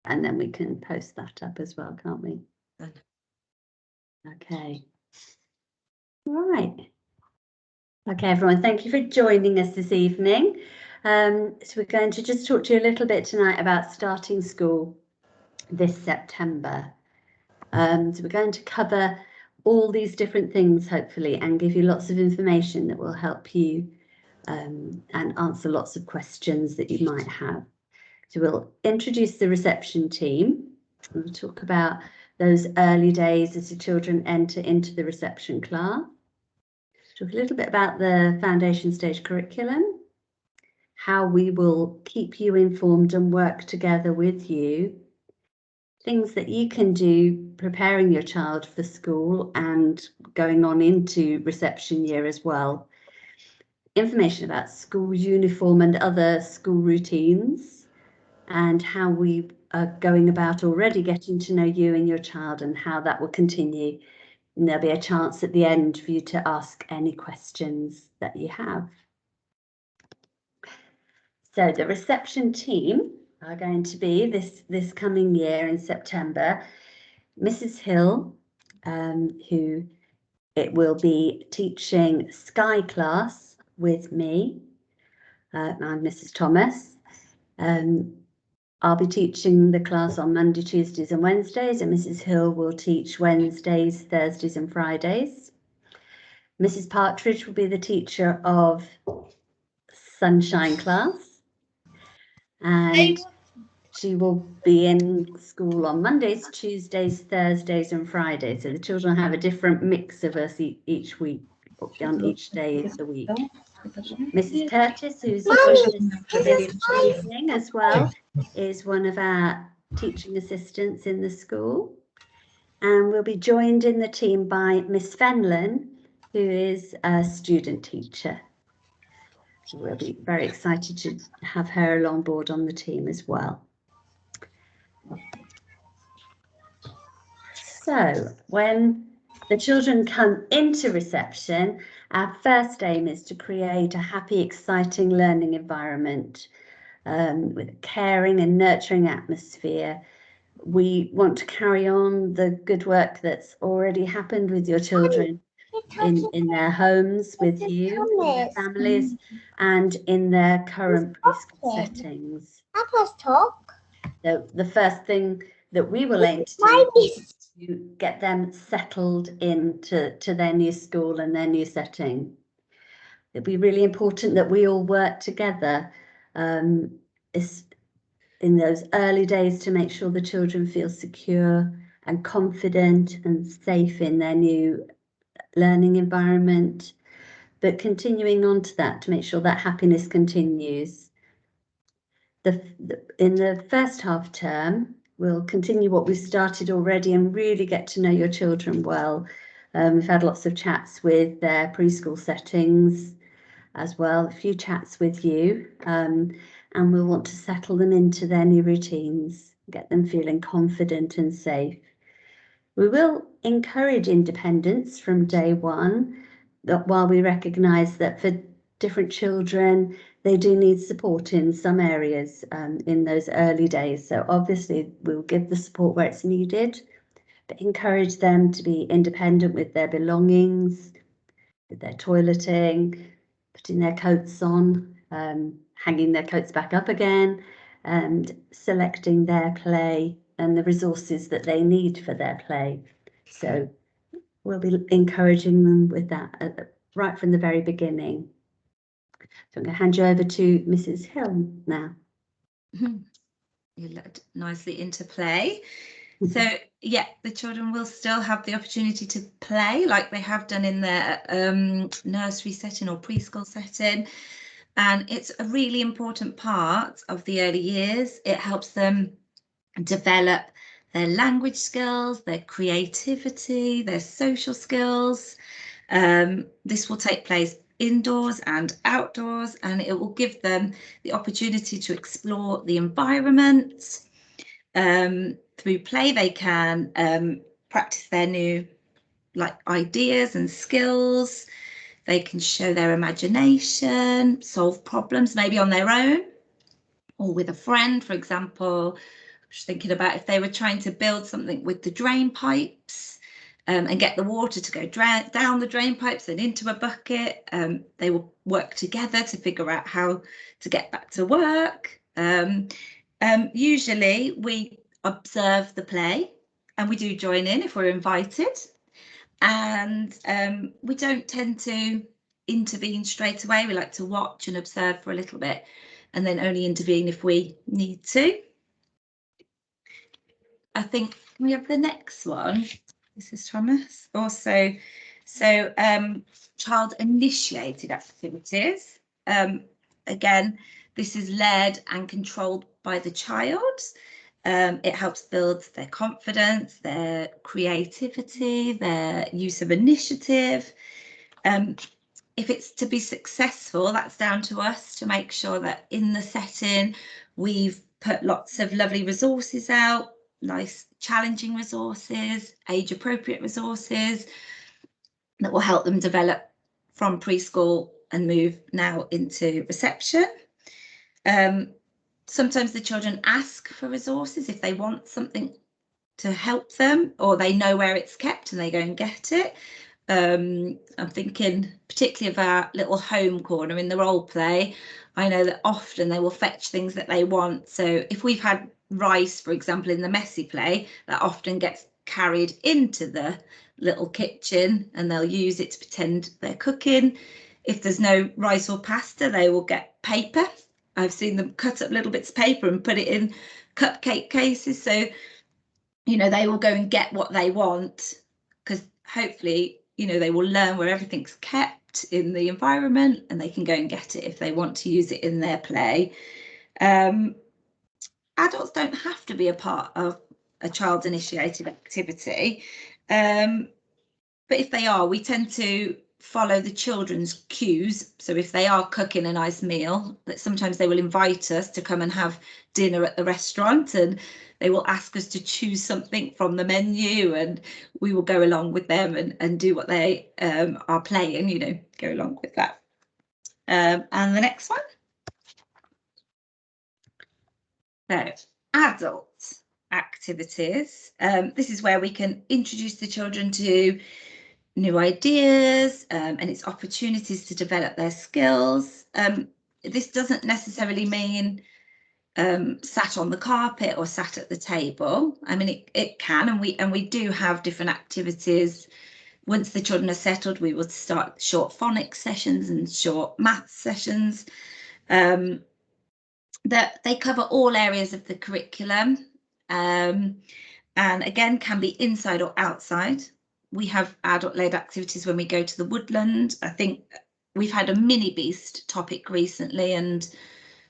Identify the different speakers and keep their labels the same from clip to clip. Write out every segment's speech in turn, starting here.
Speaker 1: and then we can post that up as well, can't we? Okay. Right. Okay, everyone, thank you for joining us this evening. So we're going to just talk to you a little bit tonight about starting school this September. So we're going to cover all these different things, hopefully, and give you lots of information that will help you and answer lots of questions that you might have. So we'll introduce the reception team. We'll talk about those early days as the children enter into the reception class. Talk a little bit about the foundation stage curriculum, how we will keep you informed and work together with you, things that you can do preparing your child for school and going on into reception year as well. Information about school uniform and other school routines, and how we are going about already getting to know you and your child and how that will continue. And there'll be a chance at the end for you to ask any questions that you have. So the reception team are going to be this coming year in September, Mrs. Hill, who it will be teaching Sky class with me. I'm Mrs. Thomas. I'll be teaching the class on Monday, Tuesdays and Wednesdays, and Mrs. Hill will teach Wednesdays, Thursdays and Fridays. Mrs. Partridge will be the teacher of Sunshine class, and she will be in school on Mondays, Tuesdays, Thursdays and Fridays. So the children have a different mix of us each week, on each day of the week. Mrs. Curtis, who's joining us for this evening as well, is one of our teaching assistants in the school. And we'll be joined in the team by Miss Fenlon, who is a student teacher. So we'll be very excited to have her along board on the team as well. So when the children come into reception, our first aim is to create a happy, exciting learning environment with a caring and nurturing atmosphere. We want to carry on the good work that's already happened with your children in their homes with you, in their families, and in their current preschool settings. So the first thing that we will aim to do is to get them settled into their new school and their new setting. It'll be really important that we all work together in those early days to make sure the children feel secure and confident and safe in their new learning environment, but continuing on to that to make sure that happiness continues. In the first half term, we'll continue what we've started already and really get to know your children well. We've had lots of chats with their preschool settings as well, a few chats with you, and we'll want to settle them into their new routines, get them feeling confident and safe. We will encourage independence from day one, while we recognise that for different children, they do need support in some areas in those early days. So obviously we'll give the support where it's needed, but encourage them to be independent with their belongings, with their toileting, putting their coats on, hanging their coats back up again, and selecting their play and the resources that they need for their play. So we'll be encouraging them with that right from the very beginning. So I'm going to hand you over to Mrs. Hill now.
Speaker 2: You led nicely into play. So yeah, the children will still have the opportunity to play like they have done in their nursery setting or preschool setting. And it's a really important part of the early years. It helps them develop their language skills, their creativity, their social skills. This will take place indoors and outdoors, and it will give them the opportunity to explore the environment. Through play, they can practice their new ideas and skills. They can show their imagination, solve problems maybe on their own or with a friend. For example, Just thinking about if they were trying to build something with the drain pipes and get the water to go down the drain pipes and into a bucket, they will work together to figure out how to get back to work. Usually we observe the play and we do join in if we're invited, and we don't tend to intervene straight away. We like to watch and observe for a little bit and then only intervene if we need to. I think we have the next one. This is Thomas. Also, so child initiated activities. Again, this is led and controlled by the child. It helps build their confidence, their creativity, their use of initiative. If it's to be successful, that's down to us to make sure that in the setting we've put lots of lovely resources out, nice challenging resources, age appropriate resources that will help them develop from preschool and move now into reception. Sometimes the children ask for resources if they want something to help them, or they know where it's kept and they go and get it. I'm thinking particularly of our little home corner in the role play. I know that often they will fetch things that they want. So if we've had rice, for example, in the messy play, that often gets carried into the little kitchen and they'll use it to pretend they're cooking. If there's no rice or pasta, they will get paper. I've seen them cut up little bits of paper and put it in cupcake cases. So, you know, they will go and get what they want, because hopefully, you know, they will learn where everything's kept in the environment and they can go and get it if they want to use it in their play. Adults don't have to be a part of a child initiated activity, but if they are, we tend to follow the children's cues. So if they are cooking a nice meal, that sometimes they will invite us to come and have dinner at the restaurant, and they will ask us to choose something from the menu, and we will go along with them and do what they are playing, you know, go along with that. And the next one. So, adult activities. This is where we can introduce the children to new ideas and its opportunities to develop their skills. This doesn't necessarily mean sat on the carpet or sat at the table. I mean, it can, and we do have different activities. Once the children are settled, we will start short phonics sessions and short maths sessions. That they cover all areas of the curriculum, and again can be inside or outside. We have adult-led activities when we go to the woodland. I think we've had a mini beast topic recently, and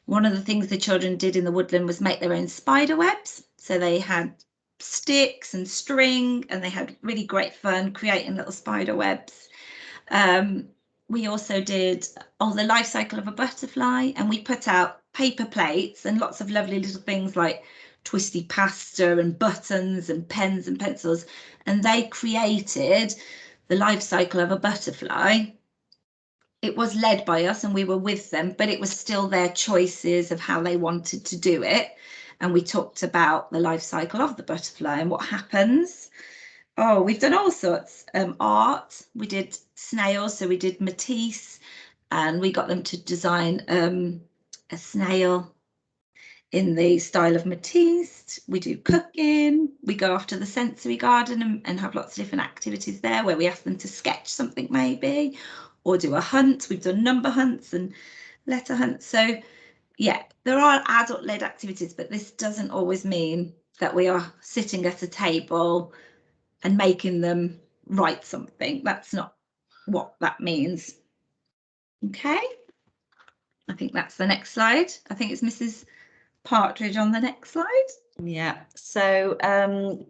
Speaker 2: one of the things the children did in the woodland was make their own spider webs. So they had sticks and string, and they had really great fun creating little spider webs. We also did the life cycle of a butterfly, and we put out paper plates and lots of lovely little things like twisty pasta and buttons and pens and pencils, and they created the life cycle of a butterfly. It was led by us and we were with them, but it was still their choices of how they wanted to do it. And we talked about the life cycle of the butterfly and what happens. Oh, we've done all sorts. Art, we did snails, so we did Matisse, and we got them to design a snail in the style of Matisse. We do cooking, we go off to the sensory garden and have lots of different activities there where we ask them to sketch something maybe, or do a hunt. We've done number hunts and letter hunts. So yeah, there are adult-led activities, but this doesn't always mean that we are sitting at a table and making them write something. That's not what that means. Okay, I think that's the next slide. I think it's Mrs. Partridge on the next slide.
Speaker 3: Yeah, so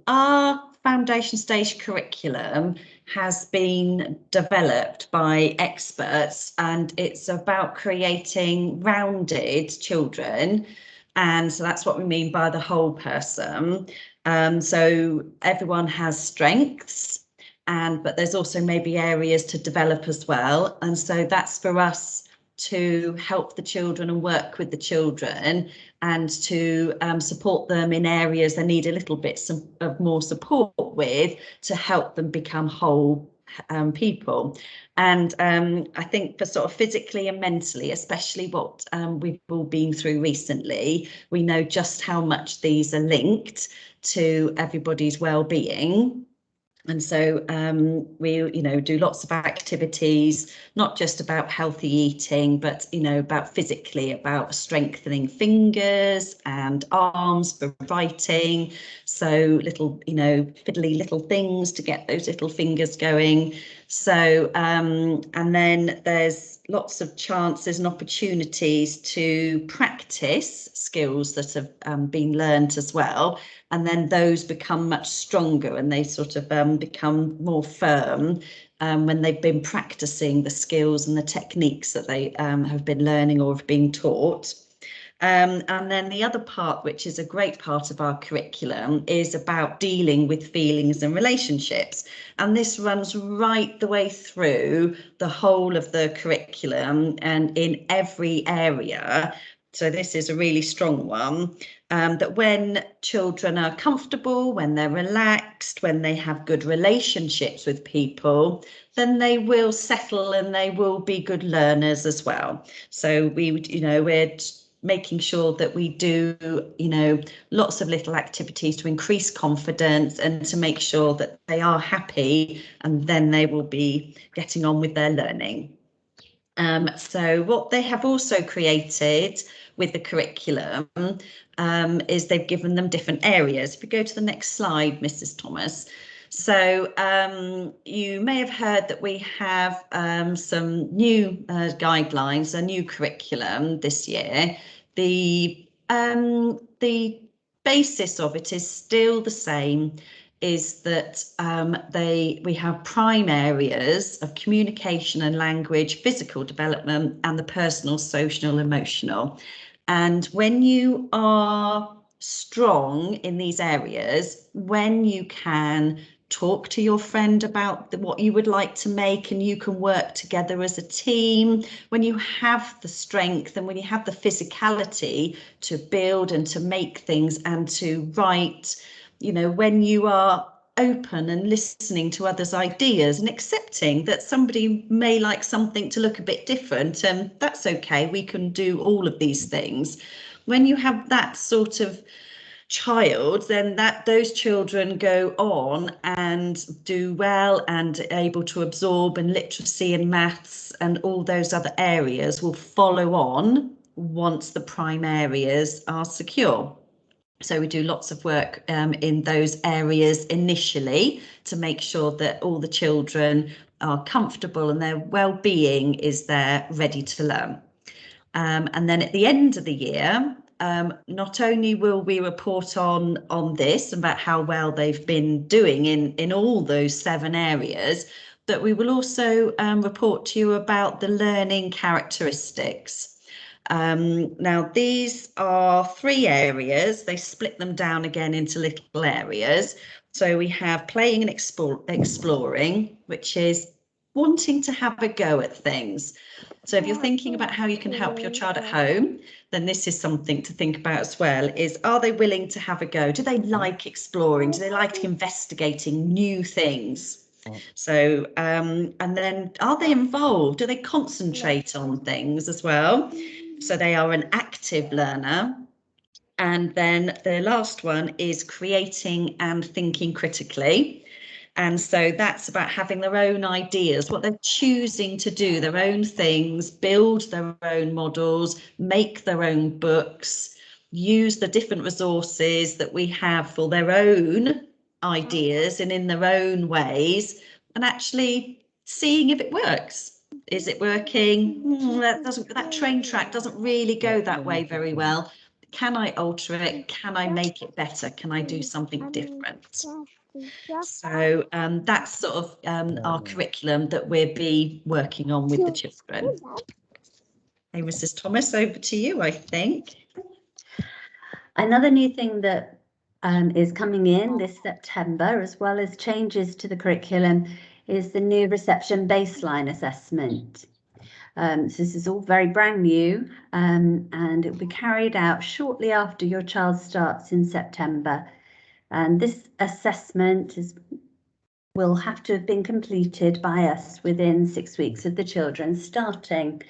Speaker 3: our foundation stage curriculum has been developed by experts, and it's about creating rounded children, and so that's what we mean by the whole person. So everyone has strengths, but there's also maybe areas to develop as well, and so that's for us to help the children and work with the children and to support them in areas they need a little bit of more support with to help them become whole people. And I think for sort of physically and mentally, especially what we've all been through recently, we know just how much these are linked to everybody's well-being. And so we, do lots of activities, not just about healthy eating, but, about physically, about strengthening fingers and arms for writing. So little, fiddly little things to get those little fingers going. So and then there's lots of chances and opportunities to practice skills that have been learned as well. And then those become much stronger and they sort of become more firm when they've been practicing the skills and the techniques that they have been learning or have been taught. And then the other part, which is a great part of our curriculum, is about dealing with feelings and relationships. And this runs right the way through the whole of the curriculum and in every area. So this is a really strong one, that when children are comfortable, when they're relaxed, when they have good relationships with people, then they will settle and they will be good learners as well. So we're making sure that we do, lots of little activities to increase confidence and to make sure that they are happy, and then they will be getting on with their learning. So what they have also created with the curriculum is they've given them different areas. If you go to the next slide, Mrs. Thomas. So you may have heard that we have some new guidelines, a new curriculum this year. The basis of it is still the same, is that we have prime areas of communication and language, physical development, and the personal, social, emotional. And when you are strong in these areas, when you can talk to your friend about what you would like to make and you can work together as a team, when you have the strength and when you have the physicality to build and to make things and to write, when you are open and listening to others' ideas and accepting that somebody may like something to look a bit different, and that's okay, we can do all of these things. When you have that sort of child, then those children go on and do well and able to absorb, and literacy and maths and all those other areas will follow on once the prime areas are secure. So we do lots of work in those areas initially to make sure that all the children are comfortable and their well-being is there, ready to learn. And then at the end of the year, not only will we report on this, about how well they've been doing in all those 7 areas, but we will also report to you about the learning characteristics. Now, these are 3 areas. They split them down again into little areas. So we have playing and exploring, which is wanting to have a go at things. So if you're thinking about how you can help your child at home, then this is something to think about as well, is are they willing to have a go? Do they like exploring? Do they like investigating new things? So and then are they involved? Do they concentrate on things as well? So they are an active learner. And then the last one is creating and thinking critically. And so that's about having their own ideas, what they're choosing to do, their own things, build their own models, make their own books, use the different resources that we have for their own ideas and in their own ways, and actually seeing if it works. Is it working? That train track doesn't really go that way very well. Can I alter it? Can I make it better? Can I do something different? So that's sort of our curriculum that we'll be working on with the children. Hey, Mrs. Thomas, over to you, I think.
Speaker 1: Another new thing that is coming in this September, as well as changes to the curriculum, is the new reception baseline assessment. So this is all very brand new, and it will be carried out shortly after your child starts in September. And this assessment will have to have been completed by us within 6 weeks of the children starting.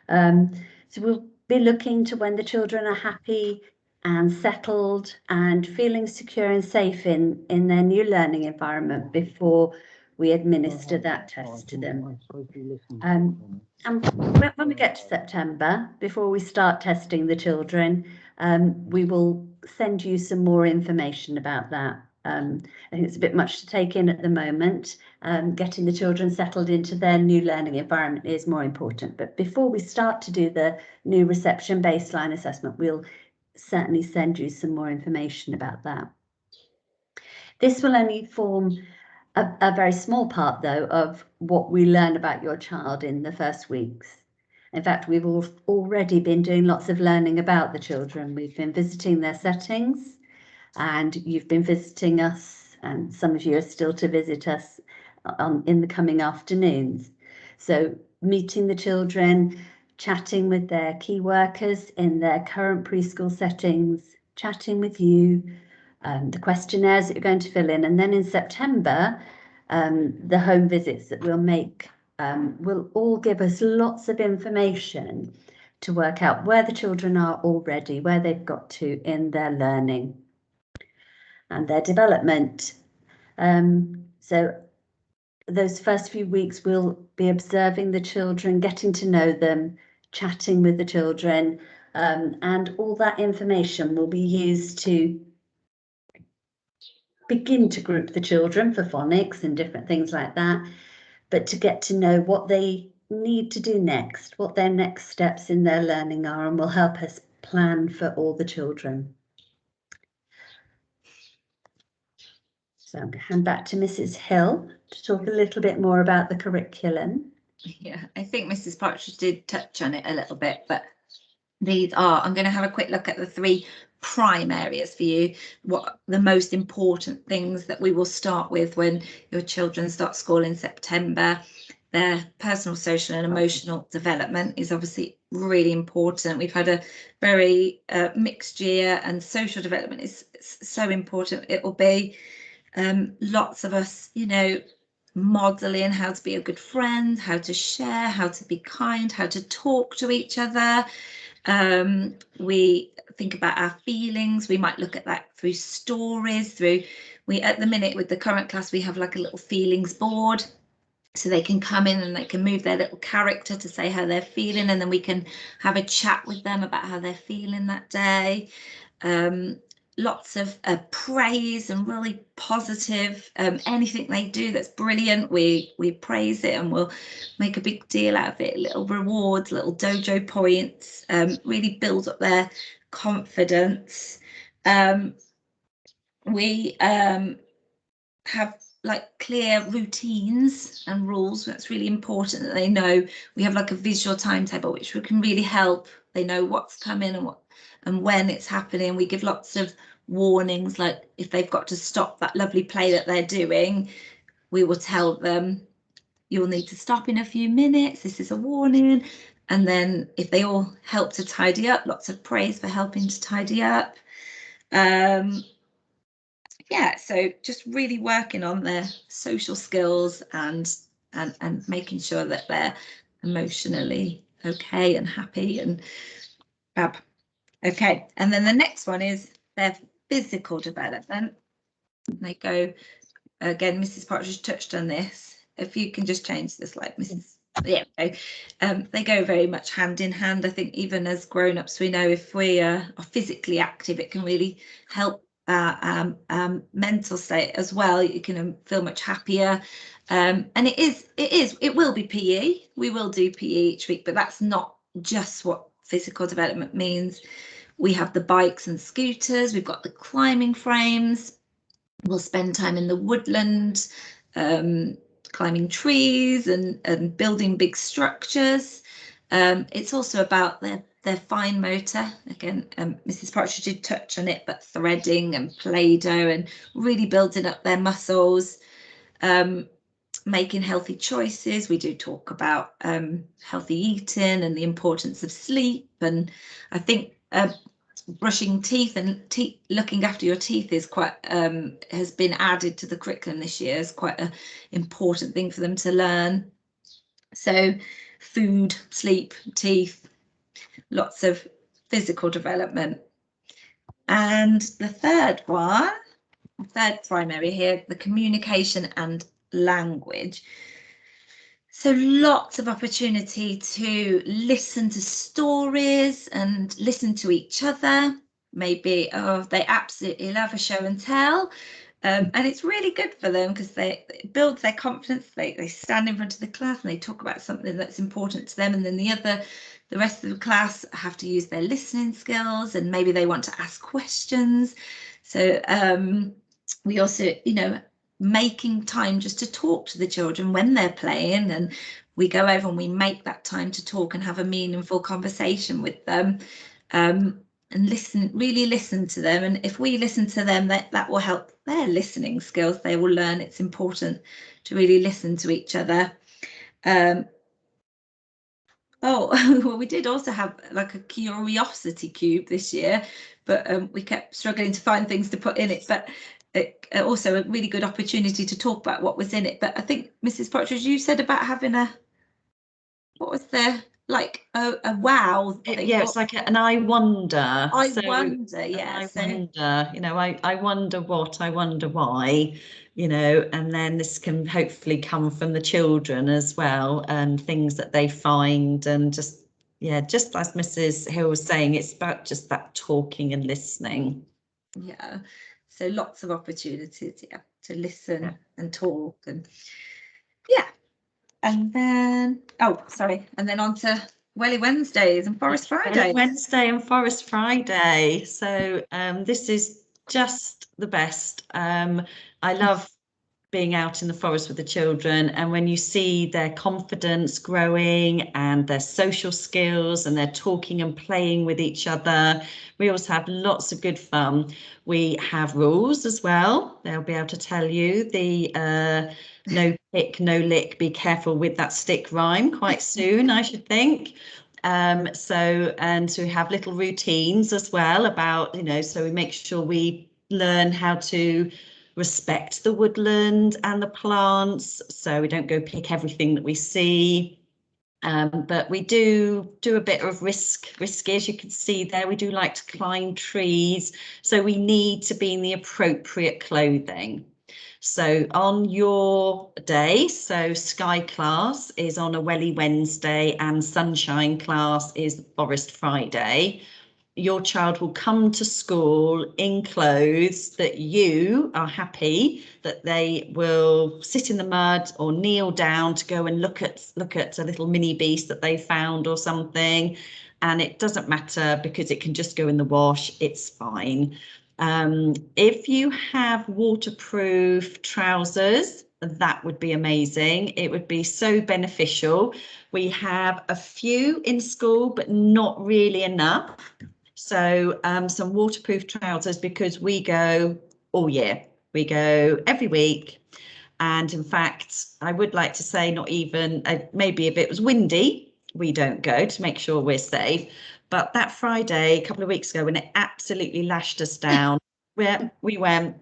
Speaker 1: So we'll be looking to when the children are happy and settled and feeling secure and safe in their new learning environment before we administer that test to them. And when we get to September, before we start testing the children, we will send you some more information about that. I think it's a bit much to take in at the moment. Getting the children settled into their new learning environment is more important. But before we start to do the new reception baseline assessment, we'll certainly send you some more information about that. This will only form a very small part, though, of what we learn about your child in the first weeks. In fact, we've already been doing lots of learning about the children. We've been visiting their settings, and you've been visiting us, and some of you are still to visit us in the coming afternoons. So meeting the children, chatting with their key workers in their current preschool settings, chatting with you, the questionnaires that you're going to fill in, and then in September, the home visits that we'll make will all give us lots of information to work out where the children are already, where they've got to in their learning and their development. So those first few weeks we'll be observing the children, getting to know them, chatting with the children, and all that information will be used to begin to group the children for phonics and different things like that, but to get to know what they need to do next, what their next steps in their learning are, and will help us plan for all the children. So I'm going to hand back to Mrs. Hill to talk a little bit more about the curriculum.
Speaker 2: Yeah, I think Mrs. Partridge did touch on it a little bit, but these are, I'm going to have a quick look at the 3 prime areas for you, what the most important things that we will start with when your children start school in September. Their personal, social and emotional development is obviously really important. We've had a very mixed year, and social development is so important. It will be lots of us, you know, modeling how to be a good friend, how to share, how to be kind, how to talk to each other. We think about our feelings. We might look at that through stories, at the minute with the current class, we have like a little feelings board. So they can come in and they can move their little character to say how they're feeling, and then we can have a chat with them about how they're feeling that day. Lots of praise and really positive. Anything they do that's brilliant, we praise it and we'll make a big deal out of it. Little rewards, little dojo points, really build up their confidence. We have like clear routines and rules. That's really important that they know. We have like a visual timetable which can really help. They know what's coming and when it's happening. We give lots of warnings, like if they've got to stop that lovely play that they're doing, we will tell them you'll need to stop in a few minutes, this is a warning. And then if they all help to tidy up, lots of praise for helping to tidy up. Yeah, so just really working on their social skills and making sure that they're emotionally okay and happy and fab. Okay, and then the next one is their physical development. They go, again, Mrs. Partridge touched on this. If you can just change the slide, Mrs. Yeah, okay. They go very much hand in hand. I think even as grown-ups, we know if we are physically active, it can really help mental state as well. You can feel much happier. And it will be PE. We will do PE each week, but that's not just what physical development means. We have the bikes and scooters, we've got the climbing frames, we'll spend time in the woodland, climbing trees and building big structures. It's also about their fine motor. Again, Mrs. Partridge did touch on it, but threading and Play-Doh and really building up their muscles. making healthy choices. We do talk about healthy eating and the importance of sleep. And I think brushing teeth and looking after your teeth is quite has been added to the curriculum this year as quite an important thing for them to learn. So food, sleep, teeth, lots of physical development. And the third primary here, the communication and language. So lots of opportunity to listen to stories and listen to each other. Maybe, they absolutely love a show and tell. And it's really good for them because it builds their confidence. They stand in front of the class and they talk about something that's important to them. And then the rest of the class have to use their listening skills, and maybe they want to ask questions. So we also, making time just to talk to the children when they're playing, and we go over and we make that time to talk and have a meaningful conversation with them, and really listen to them. And if we listen to them, that will help their listening skills. They will learn it's important to really listen to each other. Well, we did also have like a curiosity cube this year, but we kept struggling to find things to put in it. But also a really good opportunity to talk about what was in it. But I think, Mrs. Partridge, you said about having what was there, like a wow thing?
Speaker 3: Yeah, it's like an I wonder.
Speaker 2: I wonder, yeah.
Speaker 3: I wonder what, I wonder why, and then this can hopefully come from the children as well, and things that they find, and just as Mrs. Hill was saying, it's about just that talking and listening.
Speaker 2: Yeah, so lots of opportunities, to listen and talk, and and then and then on to Welly Wednesdays and Forest Fridays.
Speaker 3: Wednesday and Forest Friday. So this is just the best. I love being out in the forest with the children, and when you see their confidence growing and their social skills, and they're talking and playing with each other, we also have lots of good fun. We have rules as well. They'll be able to tell you the no pick, no lick, be careful with that stick rhyme quite soon, I should think. So we have little routines as well about, so we make sure we learn how to respect the woodland and the plants, so we don't go pick everything that we see. But we do a bit of risky, as you can see there. We do like to climb trees, so we need to be in the appropriate clothing. So on your day, so Sky class is on a Welly Wednesday and Sunshine class is Forest Friday. Your child will come to school in clothes that you are happy that they will sit in the mud or kneel down to go and look at a little mini beast that they found or something. And it doesn't matter because it can just go in the wash. It's fine. If you have waterproof trousers, that would be amazing. It would be so beneficial. We have a few in school, but not really enough. So some waterproof trousers, because we go all year. We go every week. And in fact, I would like to say not even, maybe if it was windy, we don't go to make sure we're safe. But that Friday, a couple of weeks ago, when it absolutely lashed us down, we went.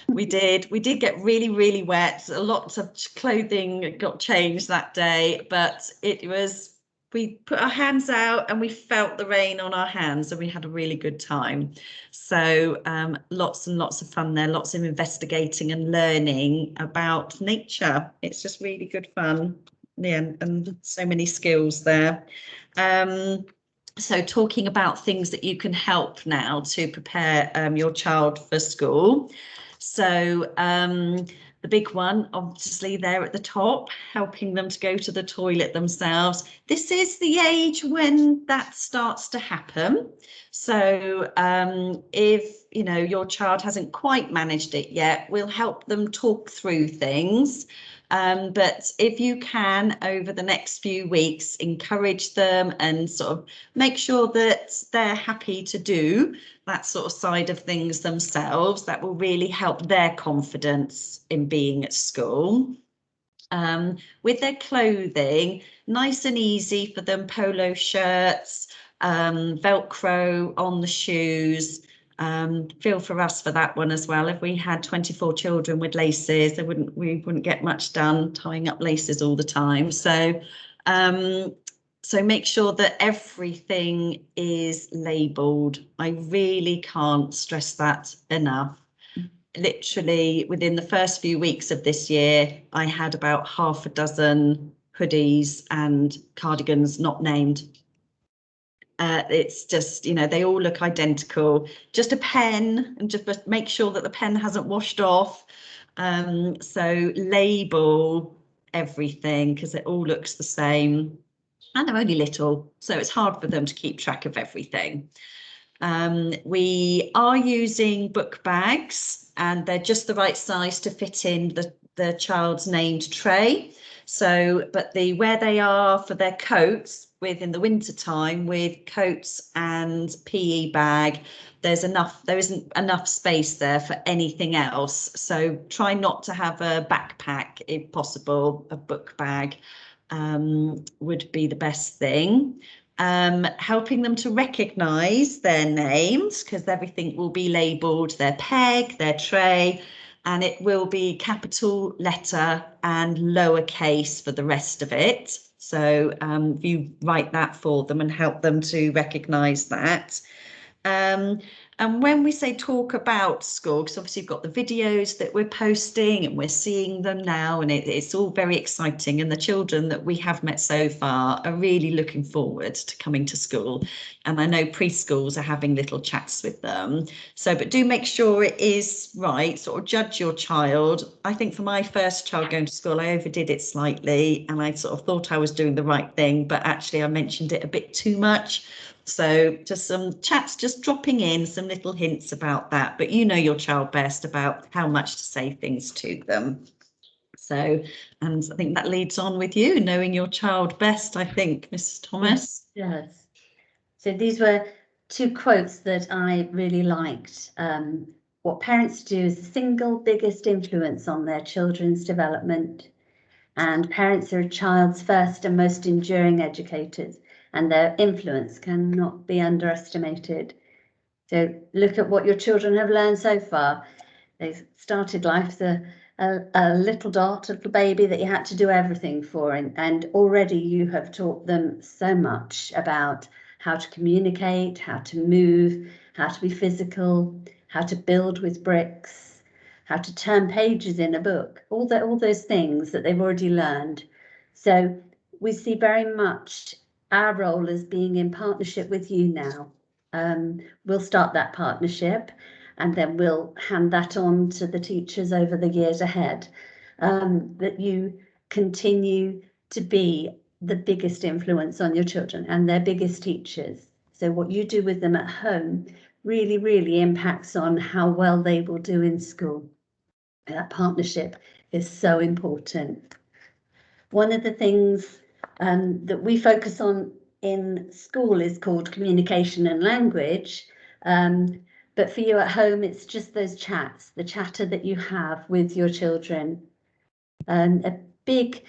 Speaker 3: We did get really, really wet. Lots of clothing got changed that day, but we put our hands out and we felt the rain on our hands, and we had a really good time. So lots and lots of fun there, lots of investigating and learning about nature. It's just really good fun. Yeah, and so many skills there. So talking about things that you can help now to prepare your child for school. So the big one, obviously, there at the top, helping them to go to the toilet themselves. This is the age when that starts to happen. So if your child hasn't quite managed it yet, we'll help them talk through things. But if you can, over the next few weeks, encourage them and sort of make sure that they're happy to do that sort of side of things themselves, that will really help their confidence in being at school. With their clothing, nice and easy for them, polo shirts, Velcro on the shoes. Feel for us for that one as well. If we had 24 children with laces, we wouldn't get much done tying up laces all the time. So so make sure that everything is labelled. I really can't stress that enough. Literally within the first few weeks of this year, I had about half a dozen hoodies and cardigans not named. It's just, you know, they all look identical. Just a pen, and just make sure that the pen hasn't washed off. So label everything because it all looks the same, and they're only little, so it's hard for them to keep track of everything. We are using book bags, and they're just the right size to fit in the child's named tray. So, but where they are for their coats, in the winter time with coats and PE bag, there isn't enough space there for anything else. So try not to have a backpack if possible. A book bag would be the best thing. Helping them to recognise their names, because everything will be labelled, their peg, their tray, and it will be capital letter and lowercase for the rest of it. So you write that for them and help them to recognise that. And when we say talk about school, because obviously you've got the videos that we're posting and we're seeing them now, and it's all very exciting. And the children that we have met so far are really looking forward to coming to school. And I know preschools are having little chats with them. So, but do make sure it is right, sort of judge your child. I think for my first child going to school, I overdid it slightly and I sort of thought I was doing the right thing, but actually I mentioned it a bit too much. So just some chats, just dropping in some little hints about that, but you know your child best about how much to say things to them. So, and I think that leads on with you, knowing your child best, I think, Mrs. Thomas.
Speaker 1: Yes. So these were two quotes that I really liked. What parents do is the single biggest influence on their children's development, and parents are a child's first and most enduring educators, and their influence cannot be underestimated. So look at what your children have learned so far. They've started life as a little dot, a little baby that you had to do everything for, and already you have taught them so much about how to communicate, how to move, how to be physical, how to build with bricks, how to turn pages in a book, all those things that they've already learned. So we see very much our role as being in partnership with you now. We'll start that partnership, and then we'll hand that on to the teachers over the years ahead, that you continue to be the biggest influence on your children and their biggest teachers. So what you do with them at home really, really impacts on how well they will do in school. That partnership is so important. One of the things that we focus on in school is called communication and language. But for you at home, it's just those chats, the chatter that you have with your children. A big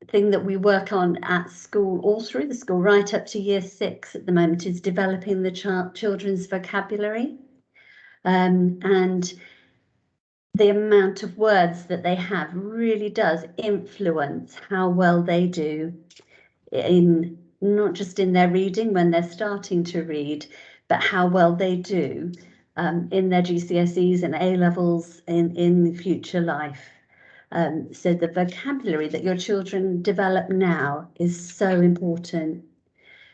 Speaker 1: thing that we work on at school, all through the school, right up to year 6 at the moment, is developing the children's vocabulary. And the amount of words that they have really does influence how well they do in not just in their reading when they're starting to read, but how well they do in their GCSEs and A-levels in future life. So the vocabulary that your children develop now is so important.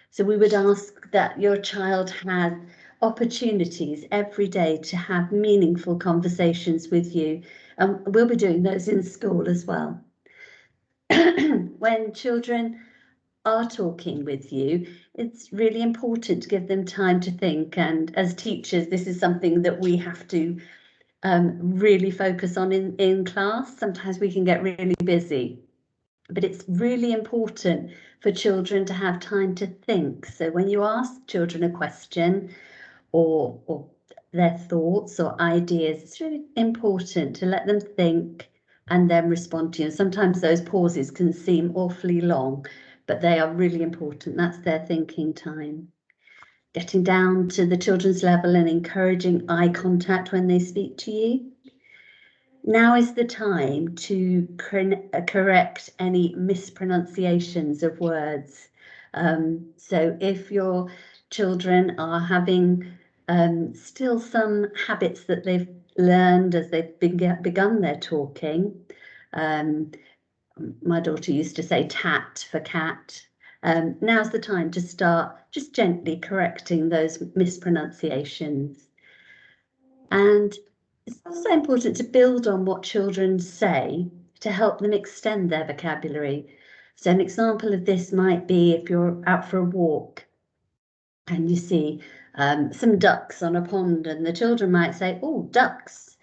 Speaker 1: So we would ask that your child has opportunities every day to have meaningful conversations with you, and we'll be doing those in school as well. When children are talking with you, it's really important to give them time to think, and as teachers this is something that we have to really focus on in class. Sometimes we can get really busy, but it's really important for children to have time to think. So when you ask children a question or their thoughts or ideas, it's really important to let them think and then respond to you. And sometimes those pauses can seem awfully long, but they are really important. That's their thinking time. Getting down to the children's level and encouraging eye contact when they speak to you. Now is the time to correct any mispronunciations of words. So if your children are having still some habits that they've learned as they've begun their talking, my daughter used to say tat for cat. Now's the time to start just gently correcting those mispronunciations. And it's also important to build on what children say to help them extend their vocabulary. So an example of this might be if you're out for a walk and you see some ducks on a pond, and the children might say, "Oh, ducks."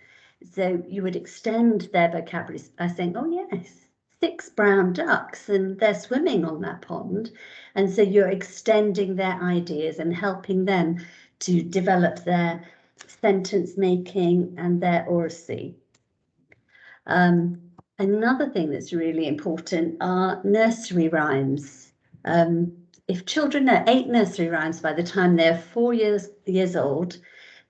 Speaker 1: So you would extend their vocabulary by saying, "Oh yes, 6 brown ducks and they're swimming on that pond." And so you're extending their ideas and helping them to develop their sentence making and their oracy. Another thing that's really important are nursery rhymes. If children know 8 nursery rhymes by the time they're 4 years old,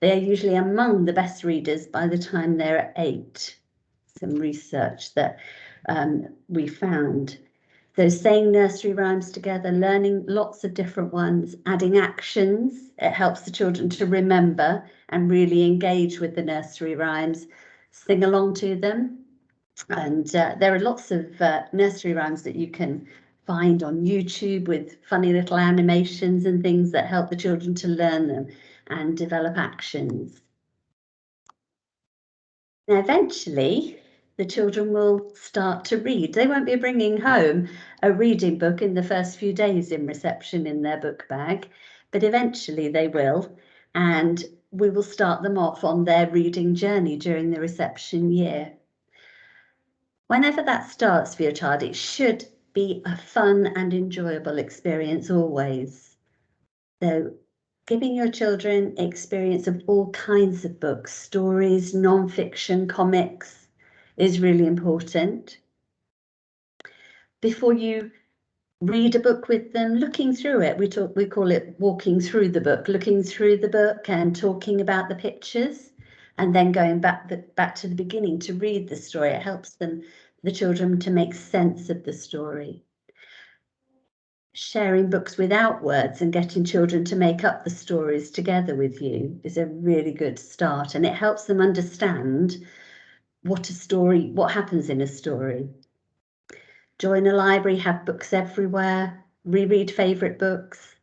Speaker 1: they are usually among the best readers by the time they're 8. Some research that we found. So saying nursery rhymes together, learning lots of different ones, adding actions, it helps the children to remember and really engage with the nursery rhymes, sing along to them. And there are lots of nursery rhymes that you can find on YouTube with funny little animations and things that help the children to learn them and develop actions. Now, eventually, the children will start to read. They won't be bringing home a reading book in the first few days in reception in their book bag, but eventually they will, and we will start them off on their reading journey during the reception year. Whenever that starts for your child, it should be a fun and enjoyable experience always. So giving your children experience of all kinds of books, stories, non-fiction, comics is really important. Before you read a book with them, looking through it, we call it walking through the book, looking through the book and talking about the pictures, and then going back to the beginning to read the story. It helps the children to make sense of the story. Sharing books without words and getting children to make up the stories together with you is a really good start, and it helps them understand what happens in a story. Join a library, have books everywhere, reread favourite books,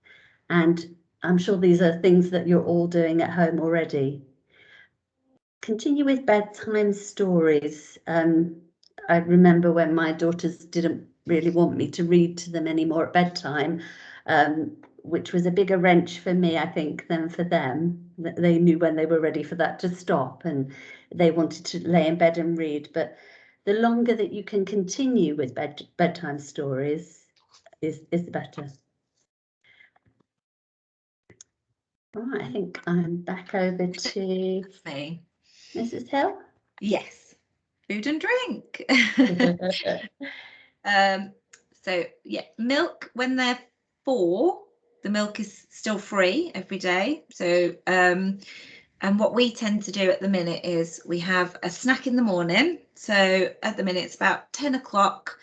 Speaker 1: and I'm sure these are things that you're all doing at home already. Continue with bedtime stories. I remember when my daughters didn't really want me to read to them anymore at bedtime, which was a bigger wrench for me, I think, than for them. They knew when they were ready for that to stop and they wanted to lay in bed and read. But the longer that you can continue with bedtime stories is the better. Right, I think I'm back over to
Speaker 2: Me.
Speaker 1: Mrs. Hill.
Speaker 2: Yes, food and drink. So yeah, milk when they're 4, the milk is still free every day. So and what we tend to do at the minute is we have a snack in the morning. So at the minute it's about 10 o'clock.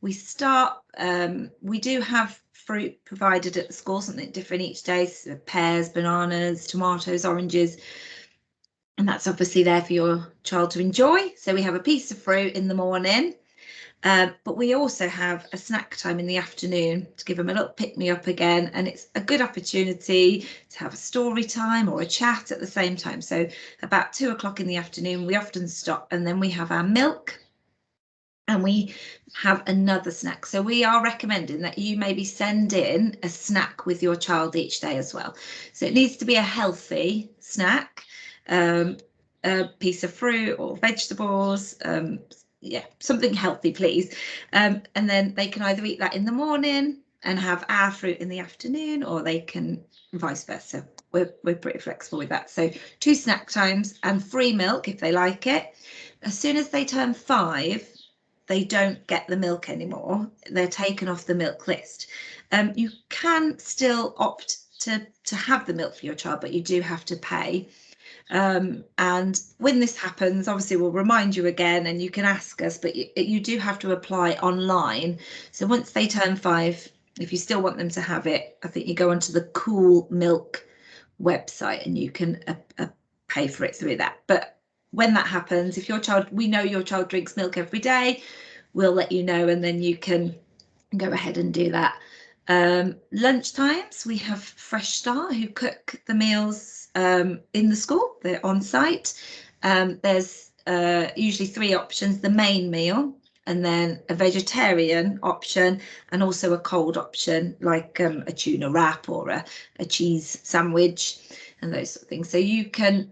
Speaker 2: We start, we do have fruit provided at the school, something different each day, so pears, bananas, tomatoes, oranges. And that's obviously there for your child to enjoy. So we have a piece of fruit in the morning. But we also have a snack time in the afternoon to give them a little pick-me-up again, and it's a good opportunity to have a story time or a chat at the same time. So about 2 o'clock in the afternoon, we often stop, and then we have our milk and we have another snack. So we are recommending that you maybe send in a snack with your child each day as well. So it needs to be a healthy snack, a piece of fruit or vegetables, yeah, something healthy, please. And then they can either eat that in the morning and have our fruit in the afternoon, or they can vice versa. We're pretty flexible with that. So 2 snack times and free milk if they like it. As soon as they turn 5, they don't get the milk anymore, they're taken off the milk list. You can still opt to have the milk for your child, but you do have to pay. And when this happens, obviously we'll remind you again, and you can ask us, but you do have to apply online. So once they turn 5, if you still want them to have it, I think you go onto the Cool Milk website and you can pay for it through that. But when that happens, if we know your child drinks milk every day, we'll let you know, and then you can go ahead and do that. Lunch times, we have Fresh Start who cook the meals in the school. They're on site. There's usually 3 options: the main meal, and then a vegetarian option, and also a cold option like a tuna wrap or a cheese sandwich and those sort of things. So you can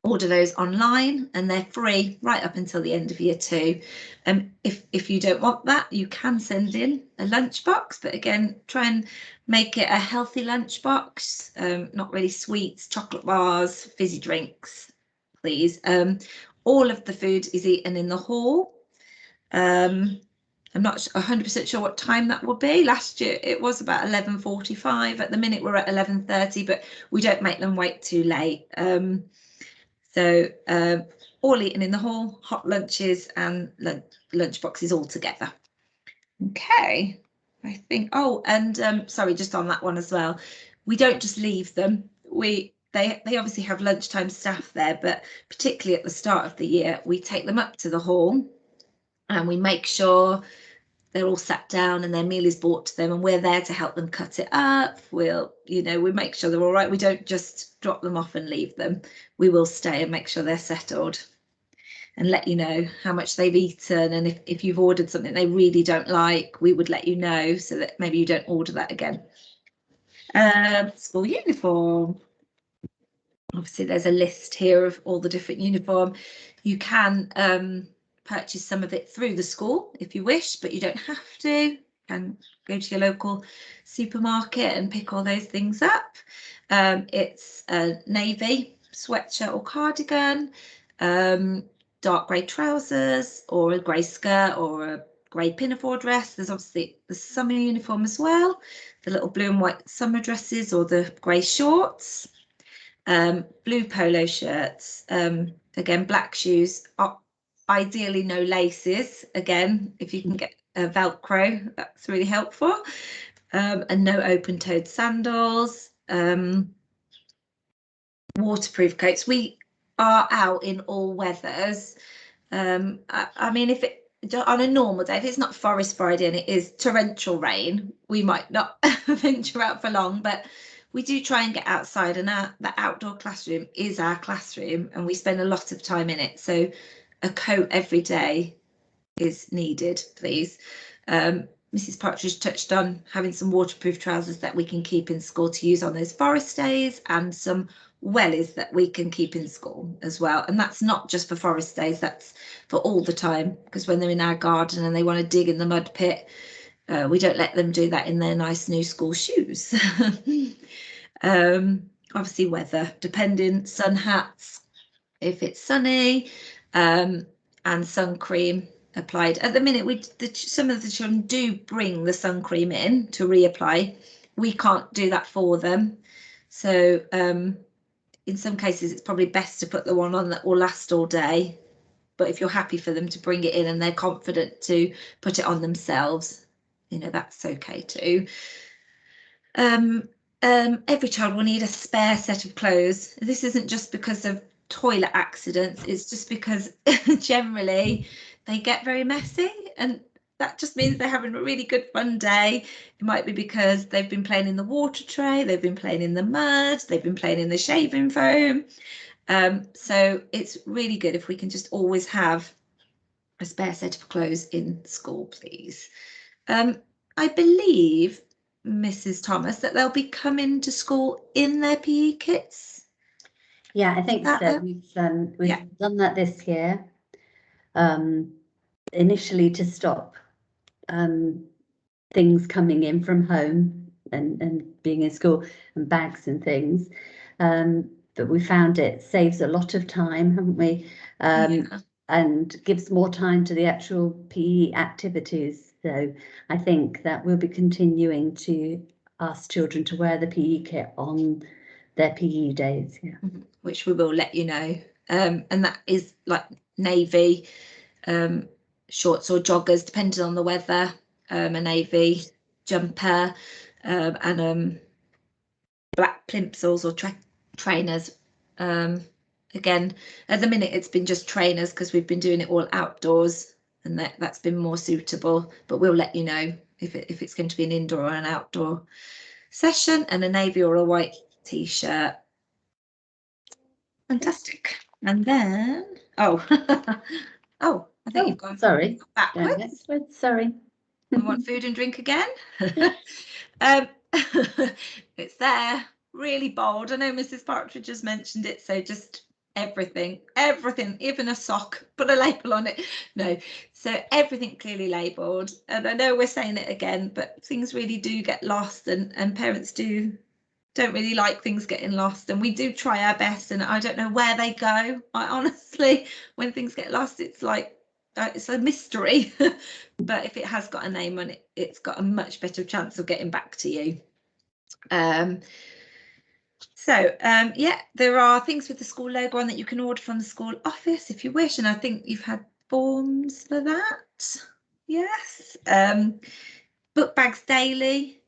Speaker 2: order those online, and they're free right up until the end of year 2. If you don't want that, you can send in a lunchbox, but again, try and make it a healthy lunchbox, not really sweets, chocolate bars, fizzy drinks, please. All of the food is eaten in the hall. I'm not 100% sure what time that will be. Last year it was about 11:45. At the minute we're at 11:30, but we don't make them wait too late. So all eaten in the hall, hot lunches and lunch boxes all together. Okay, I think, oh, and sorry, just on that one as well, we don't just leave them. They obviously have lunchtime staff there, but particularly at the start of the year, we take them up to the hall and we make sure they're all sat down and their meal is brought to them, and we're there to help them cut it up. We make sure they're all right. We don't just drop them off and leave them. We will stay and make sure they're settled and let you know how much they've eaten, and if you've ordered something they really don't like, we would let you know so that maybe you don't order that again. School uniform. Obviously there's a list here of all the different uniform. You can purchase some of it through the school if you wish, but you don't have to. You can go to your local supermarket and pick all those things up. It's a navy sweatshirt or cardigan, dark grey trousers or a grey skirt or a grey pinafore dress. There's obviously the summer uniform as well, the little blue and white summer dresses or the grey shorts, blue polo shirts, again black shoes, ideally no laces, again if you can get a Velcro that's really helpful, and no open-toed sandals, waterproof coats. We are out in all weathers. I mean, if it on a normal day, if it's not Forest Friday and it is torrential rain, we might not venture out for long, but we do try and get outside, and the outdoor classroom is our classroom and we spend a lot of time in it, so a coat every day is needed, please. Mrs. Partridge touched on having some waterproof trousers that we can keep in school to use on those forest days, and some wellies that we can keep in school as well. And that's not just for forest days, that's for all the time, because when they're in our garden and they want to dig in the mud pit, we don't let them do that in their nice new school shoes. Obviously weather depending, sun hats if it's sunny, and sun cream applied. At the minute, some of the children do bring the sun cream in to reapply. We can't do that for them, so in some cases it's probably best to put the one on that will last all day, but if you're happy for them to bring it in and they're confident to put it on themselves, that's okay too. Every child will need a spare set of clothes. This isn't just because of toilet accidents, it's just because generally they get very messy, and that just means they're having a really good fun day. It might be because they've been playing in the water tray, they've been playing in the mud, they've been playing in the shaving foam. So it's really good if we can just always have a spare set of clothes in school, please. I believe, Mrs. Thomas, that they'll be coming to school in their PE kits.
Speaker 1: Yeah, I think so. We've done that this year, initially to stop things coming in from home and being in school and bags and things, but we found it saves a lot of time, haven't we? and gives more time to the actual PE activities. So I think that we'll be continuing to ask children to wear the PE kit on their PE days. Yeah.
Speaker 2: Which we will let you know. And that is like navy shorts or joggers, depending on the weather, a navy jumper, and black plimsolls or trainers. Again, at the minute it's been just trainers because we've been doing it all outdoors, and that's been more suitable, but we'll let you know if it's going to be an indoor or an outdoor session. And a navy or a white t-shirt. Fantastic. And then oh I think you've gone backwards.
Speaker 1: Sorry.
Speaker 2: We want food and drink again. It's there, really bold. I know Mrs. Partridge has mentioned it, so just everything, even a sock, put a label on it. No, so everything clearly labelled. And I know we're saying it again, but things really do get lost, and parents don't really like things getting lost, and we do try our best, and I don't know where they go. I honestly, when things get lost, it's like it's a mystery. But if it has got a name on it, it's got a much better chance of getting back to you. Yeah, there are things with the school logo on that you can order from the school office if you wish, and I think you've had forms for that. Yes. Book bags daily,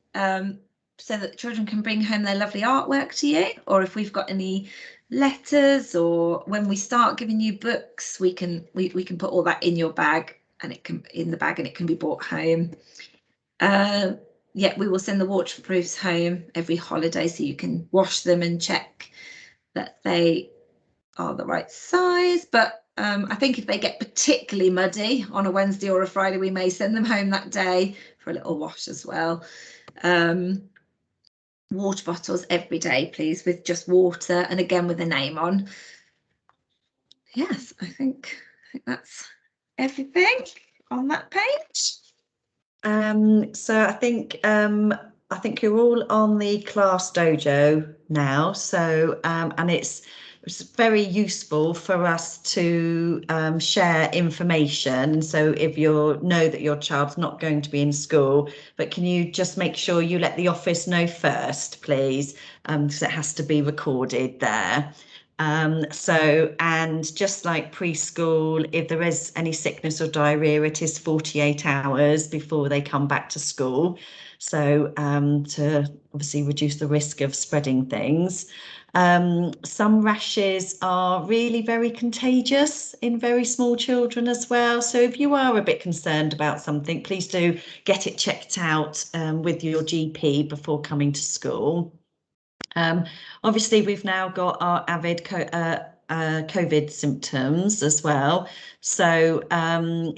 Speaker 2: so that children can bring home their lovely artwork to you, or if we've got any letters, or when we start giving you books, we can put all that in your bag, and it can be brought home. Yeah, we will send the waterproofs home every holiday, so you can wash them and check that they are the right size. But I think if they get particularly muddy on a Wednesday or a Friday, we may send them home that day for a little wash as well. Water bottles every day, please, with just water, and again with a name on. Yes, I think that's everything on that page.
Speaker 3: So I think you're all on the class dojo now. So and it's very useful for us to share information. So if you know that your child's not going to be in school, but can you just make sure you let the office know first, please, because it has to be recorded there. And just like preschool, if there is any sickness or diarrhea, it is 48 hours before they come back to school. So to obviously reduce the risk of spreading things. Some rashes are really very contagious in very small children as well. So if you are a bit concerned about something, please do get it checked out with your GP before coming to school. Obviously, we've now got our avid COVID symptoms as well. So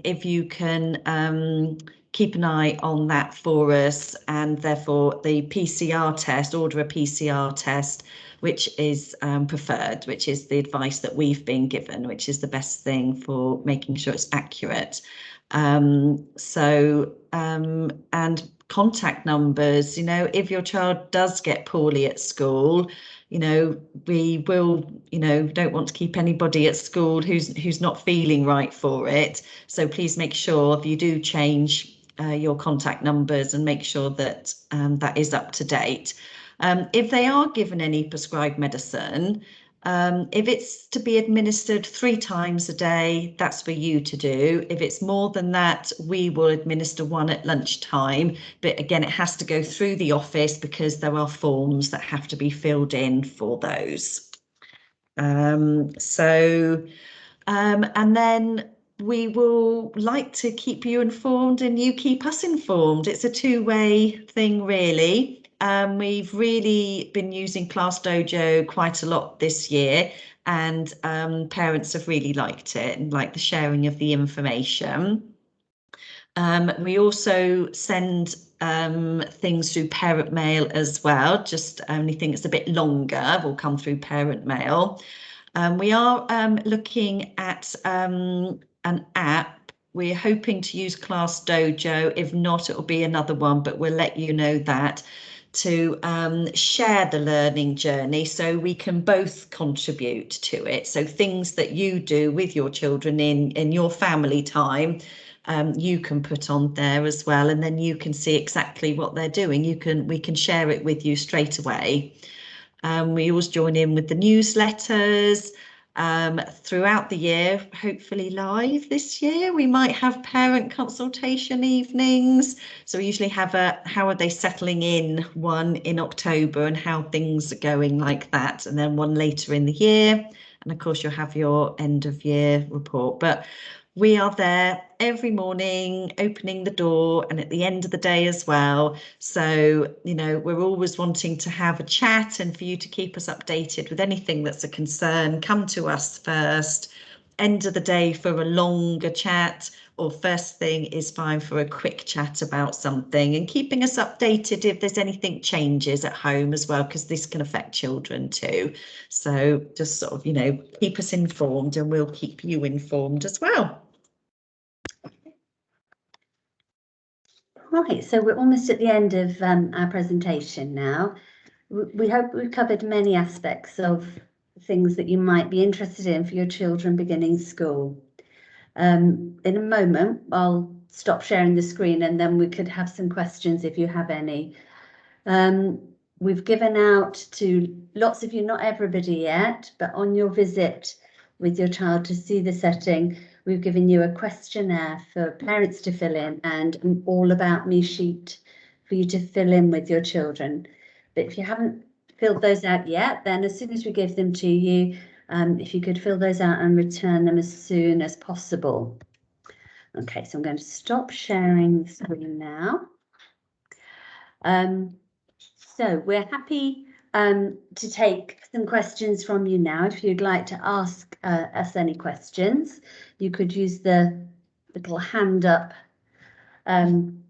Speaker 3: if you can keep an eye on that for us, and therefore the PCR test, order a PCR test, which is preferred, which is the advice that we've been given, which is the best thing for making sure it's accurate. And contact numbers, if your child does get poorly at school, we will, don't want to keep anybody at school who's not feeling right for it. So please make sure if you do change your contact numbers, and make sure that that is up to date. If they are given any prescribed medicine, if it's to be administered 3 times a day, that's for you to do. If it's more than that, we will administer 1 at lunchtime. But again, it has to go through the office because there are forms that have to be filled in for those. And then we will like to keep you informed, and you keep us informed. It's a two-way thing, really. We've really been using Class Dojo quite a lot this year, and parents have really liked it and like the sharing of the information. We also send things through parent mail as well. Just anything that's a bit longer will come through parent mail. We are looking at an app. We're hoping to use Class Dojo. If not, it will be another one, but we'll let you know that, to share the learning journey so we can both contribute to it. So things that you do with your children in your family time, you can put on there as well, and then you can see exactly what they're doing. We can share it with you straight away. We always join in with the newsletters throughout the year, hopefully live this year. We might have parent consultation evenings. So we usually have a how are they settling in one in October and how things are going like that, and then one later in the year. And of course, you'll have your end of year report. But we are there every morning, opening the door, and at the end of the day as well. So, you know, we're always wanting to have a chat and for you to keep us updated with anything that's a concern. Come to us first. End of the day for a longer chat, or first thing is fine for a quick chat about something, and keeping us updated if there's anything changes at home as well, because this can affect children too. So just sort of, you know, keep us informed and we'll keep you informed as well.
Speaker 1: Right, so we're almost at the end of our presentation now. We hope we've covered many aspects of things that you might be interested in for your children beginning school. In a moment, I'll stop sharing the screen and then we could have some questions if you have any. We've given out to lots of you, not everybody yet, but on your visit with your child to see the setting, we've given you a questionnaire for parents to fill in and an all about me sheet for you to fill in with your children. But if you haven't filled those out yet, then as soon as we give them to you, if you could fill those out and return them as soon as possible. Okay, so I'm going to stop sharing the screen now. So we're happy to take some questions from you now. If you'd like to ask us any questions, you could use the little hand up on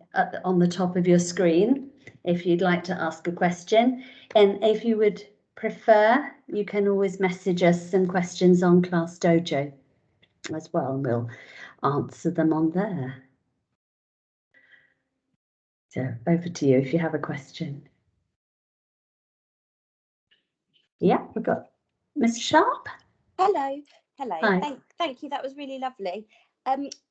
Speaker 1: the top of your screen if you'd like to ask a question. And if you would prefer, you can always message us some questions on Class Dojo as well, and we'll answer them on there. So over to you if you have a question. Yeah, we've got Mr. Sharp.
Speaker 4: Hello.
Speaker 1: Hi.
Speaker 4: Thank you. That was really lovely.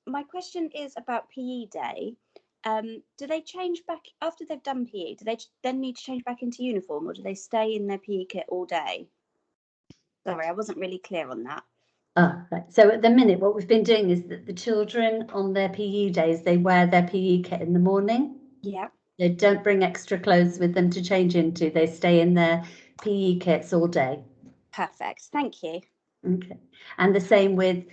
Speaker 4: My question is about PE day. Do they change back after they've done PE? Do they then need to change back into uniform, or do they stay in their PE kit all day? Sorry, I wasn't really clear on that.
Speaker 1: Right. So at the minute, what we've been doing is that the children on their PE days, they wear their PE kit in the morning.
Speaker 4: Yeah.
Speaker 1: They don't bring extra clothes with them to change into. They stay in their PE kits all day.
Speaker 4: Perfect. Thank you.
Speaker 1: Okay. And the same with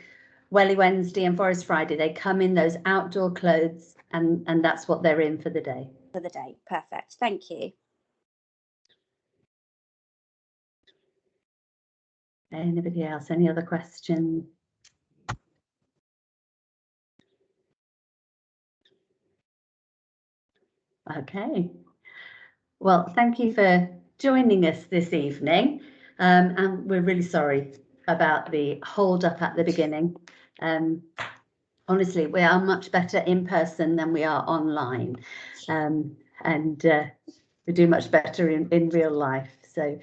Speaker 1: Welly Wednesday and Forest Friday. They come in those outdoor clothes and that's what they're in for the day.
Speaker 4: For the day. Perfect. Thank you.
Speaker 1: Anybody else? Any other questions? Okay. Well, thank you for joining us this evening. And we're really sorry about the hold up at the beginning. Honestly, we are much better in person than we are online. We do much better in real life. So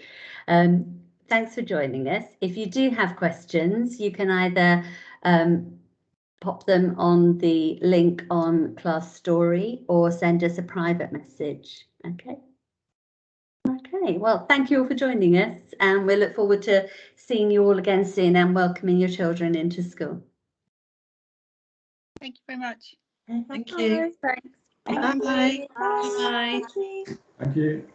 Speaker 1: thanks for joining us. If you do have questions, you can either pop them on the link on Class Story or send us a private message. Okay. Okay, well, thank you all for joining us, and we look forward to seeing you all again soon and welcoming your children into school.
Speaker 5: Thank you very much.
Speaker 3: Thank you.
Speaker 1: Thanks.
Speaker 3: Bye.
Speaker 4: Bye.
Speaker 3: Bye.
Speaker 5: Thank you.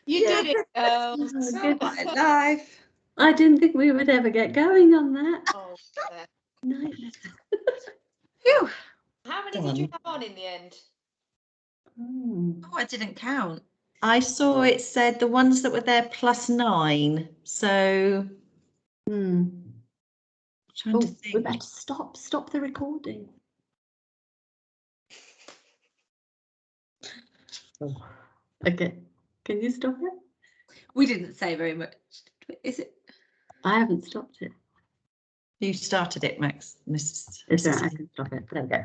Speaker 2: You did it, girls.
Speaker 1: Good.
Speaker 2: My life.
Speaker 1: I didn't think we would ever get going on that.
Speaker 2: Oh,
Speaker 1: Nightmare.
Speaker 2: phew.
Speaker 6: How many did you have on in the end?
Speaker 2: Oh, I didn't count.
Speaker 3: I saw it said the ones that were there +9. So Trying to
Speaker 1: Oh, we
Speaker 3: think.
Speaker 1: better stop the recording. Oh. Okay, can you stop it?
Speaker 2: We didn't say very much. Is it?
Speaker 1: I haven't stopped it.
Speaker 3: You started it, Max. Mrs.
Speaker 1: It's all right, I can stop it. There we go.